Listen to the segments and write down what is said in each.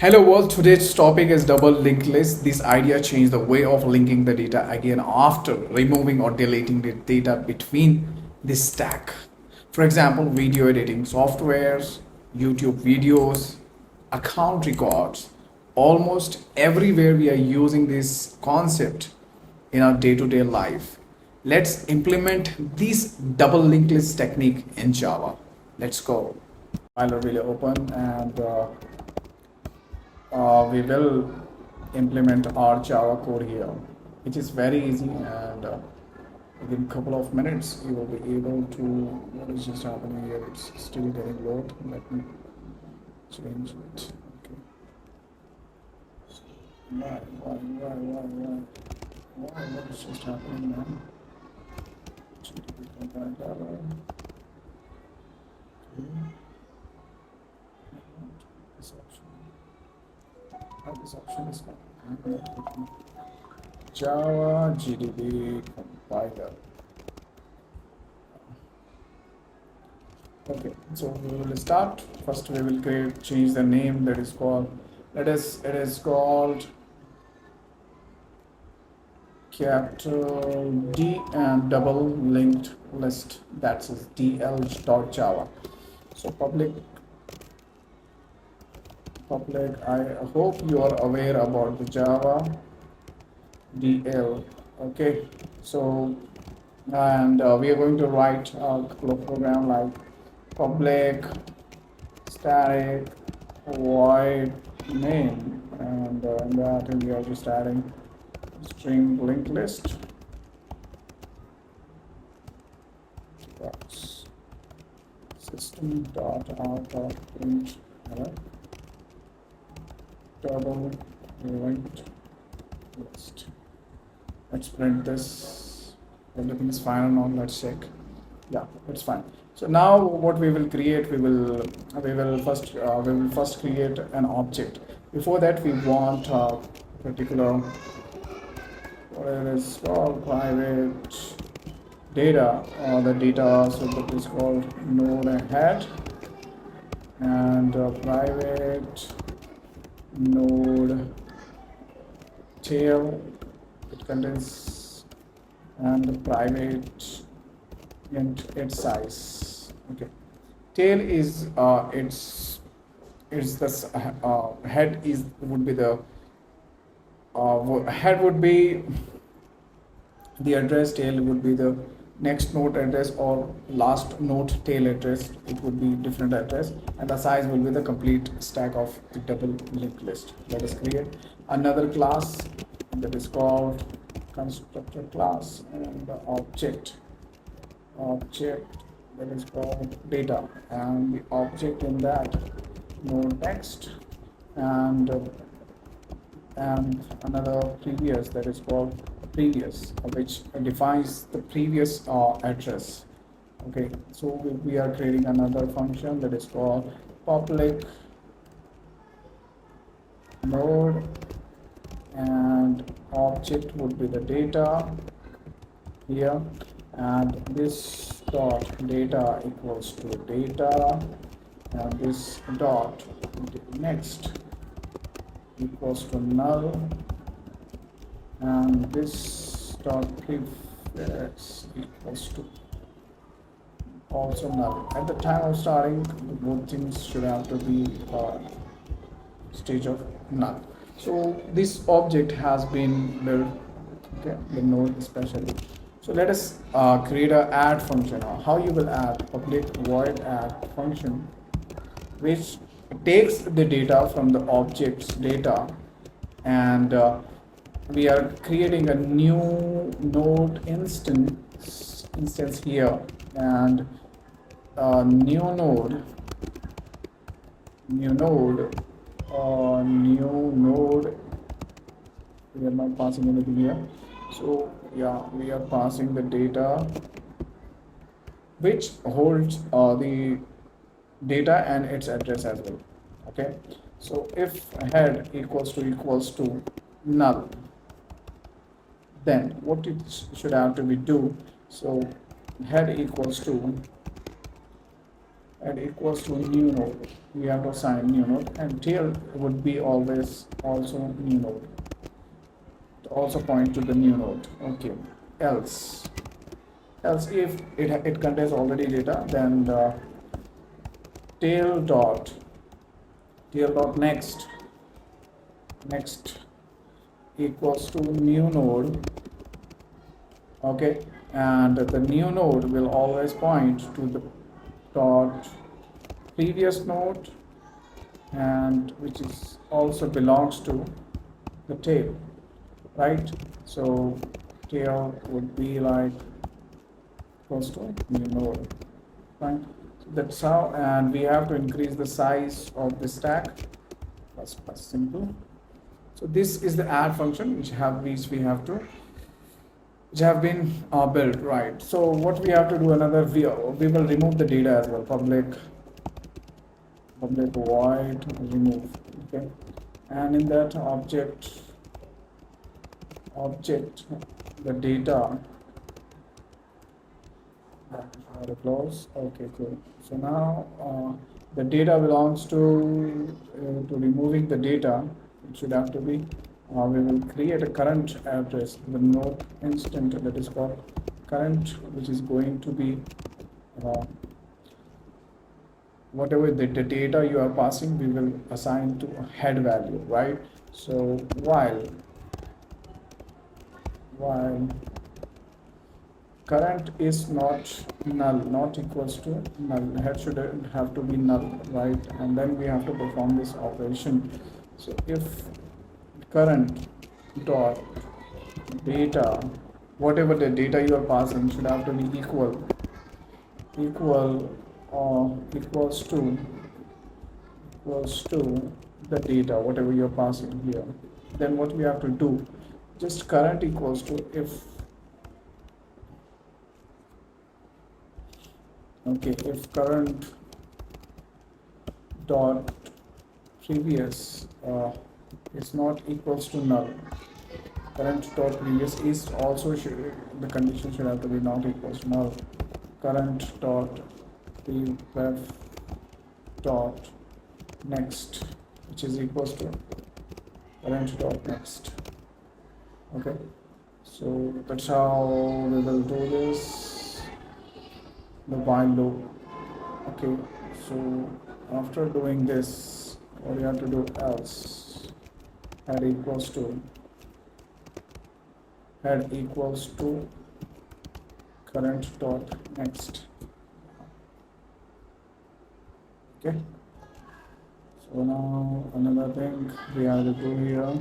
Hello world, today's topic is double linked list. This idea changed the way of linking the data again after removing or deleting the data between the stack. For example, video editing softwares, YouTube videos, account records. Almost everywhere we are using this concept in our day-to-day life. Let's implement this double linked list technique in Java. Let's go. File will really open and we will implement our Java code here, which is very easy, and within a couple of minutes you will be able to. What is just happening here? It's still getting load. Let me change it. Okay. Why? What is just happening now? Okay. This option. This option is Java GDB compiler. Okay, so we will start. First, we will change the name. That is called. It is called capital D and double linked list. That's DL.java. So public. I hope you are aware about the Java DL. Okay, so and we are going to write a couple of program like public static void name, and in that we are just adding string linked list. System.out.print double linked list. Let's print this. Everything is fine or not? Let's check. Yeah, it's fine. So now what we will create, we will first create an object. Before that, we want a particular, what it is called, private data, or the data. So that is called node head and private node tail. It contains and private int its size. Okay, tail is its the head is would be the head would be the address, tail would be the next node address, or last node tail address. It would be different address, and the size will be the complete stack of the double linked list. Let us create another class that is called constructor class, and the object that is called data, and the object in that node text, and another previous that is called previous, which defines the previous address. Okay, so we are creating another function that is called public node, and object would be the data here, and this dot data equals to data, and this dot next equals to null, and this dot prefix equals to also null. At the time of starting, both things should have to be stage of null. So this object has been built, okay, the node especially. So let us create a add function. How you will add? Public void add function, which takes the data from the object's data, and we are creating a new node instance here, and new node we are not passing anything here. So yeah, we are passing the data which holds the data and its address as well. Okay, so if head equals to null, then what it should have to be do. So head equals to and equals to new node. We have to assign new node, and tail would be always also new node, to also point to the new node. Okay, else if it contains already data, then the tail dot next equals to new node. Okay, and the new node will always point to the dot previous node, and which is also belongs to the tail, right? So tail would be like equals to new node, right? So that's how, and we have to increase the size of the stack. That's simple. So this is the add function which we have been built, right? So what we have to do, another, we will remove the data as well. Public void remove. Okay, and in that object the data close. Okay, cool. So now the data belongs to removing the data. It should have to be we will create a current address, the node instant, that is called current, which is going to be whatever the data you are passing, we will assign to a head value, right? So while current is not null, not equals to null, head should have to be null, right? And then we have to perform this operation. So if current dot data, whatever the data you are passing, should have to be equal or equals to the data whatever you are passing here, then what we have to do, just current equals to if current dot previous is not equals to null, current dot previous is also the condition should have to be not equals to null, current dot pref dot next, which is equals to current dot next. Okay, so that's how we will do this, the while loop. Okay, so after doing this, what we have to do, else head equals to current dot next. Okay, so now another thing we have to do here,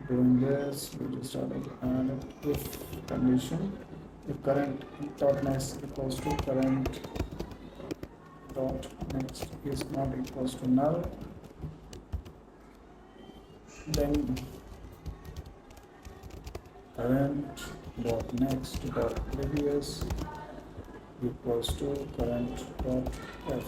doing this, we just have to add if condition, if current dot next equals to current dot next is not equals to null, then current dot next dot previous equals to current dot f.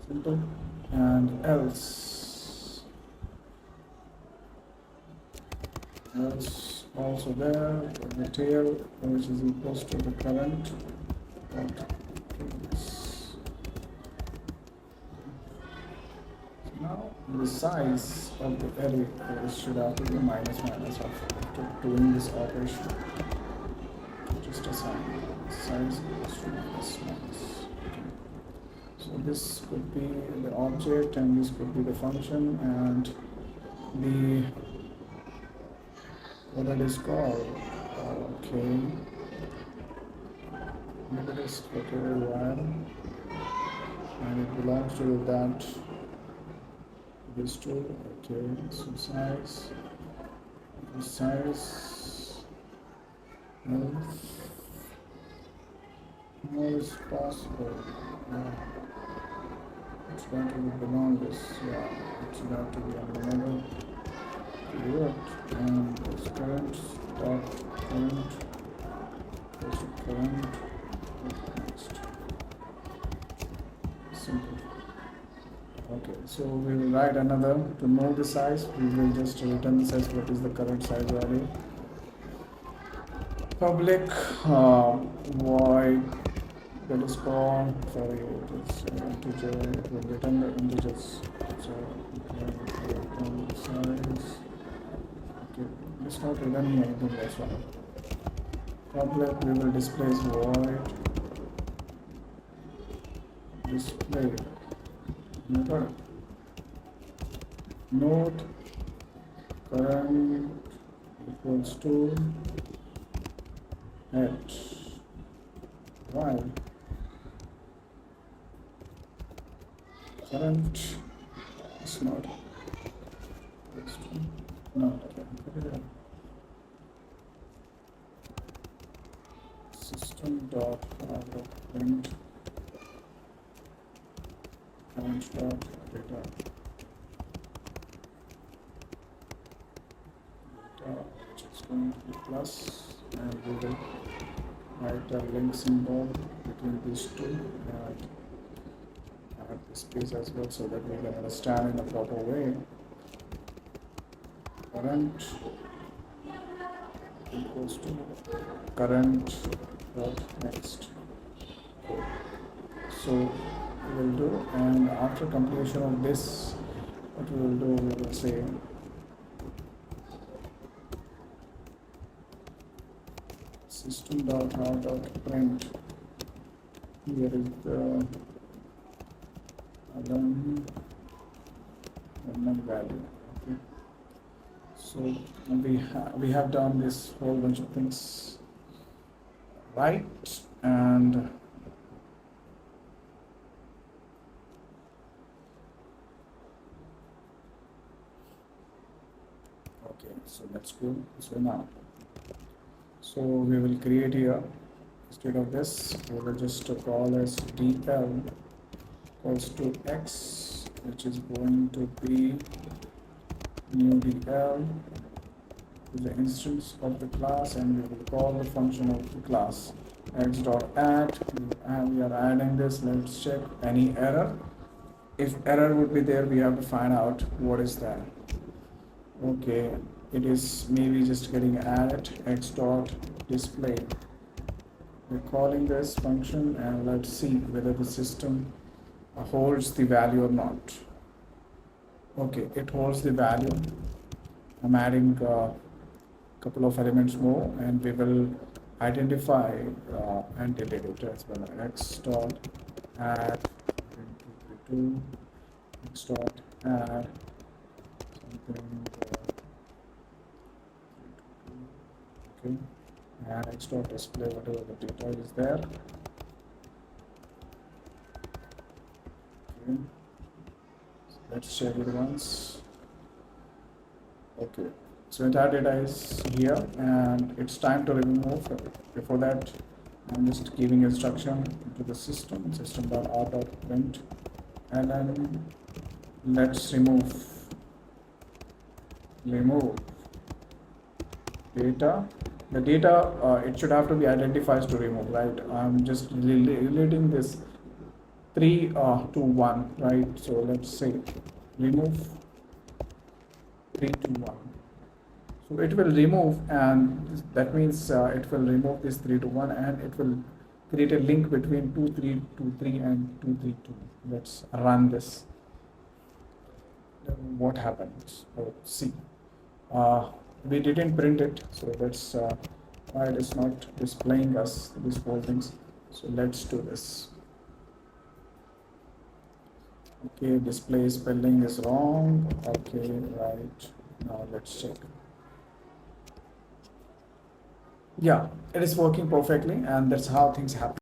Simple. And else also there, the tail which is equals to the current dot previous. Now the size of the array should have to be minus after doing this operation. Just assign size equals to minus. So this could be the object and this could be the function, and the what it is called. Okay, it is located where, and it belongs to that this tool. Okay, so size more is possible. It's going to be belong this, it should have to be on another keyword, and this current dot current next. Simple. Okay, so we will write another, to know the size we will just return the size, what is the current size value. Public void method is called, sorry, it is integer, it will return the integers. So size, okay, it's not returning anything, that's why. Public, we will display void display method note current equals to head while current is not system dot print current dot data which is going to be plus, and we will write a link symbol between these two and add the space as well so that we can understand in a proper way. Current equals to current dot next. So we will do, and after completion of this, what we will do, we will say system.out.print. Here is the value. Okay. So we have done this whole bunch of things right, and okay, so that's good. So now, so we will create here, instead of this, we will just call as DL equals to X, which is going to be new DL is the instance of the class, and we will call the function of the class x.add, and we are adding this. Let's check any error. If error would be there, we have to find out what is that. Okay, it is maybe just getting added x.display. We're calling this function, and let's see whether the system holds the value or not. Okay, it holds the value. I'm adding a couple of elements more, and we will identify and delete it as well. X.add 2, X.add something, okay, and X.display whatever the data is there. Okay. Let's check it once. Okay, so entire data is here, and it's time to remove. Before that, I'm just giving instruction to the system.out.print, and then let's remove data. The data, it should have to be identified to remove, right? I'm just relating this 3 to 1, right? So let's say remove 3 to 1. So it will remove, and that means it will remove this 3 to 1, and it will create a link between 2323 and 232. Let's run this. What happens? Oh, see, we didn't print it, so that's why it is not displaying us these whole things. So let's do this. Okay, display spelling is wrong. Okay, right. Now let's check. Yeah, it is working perfectly, and that's how things happen.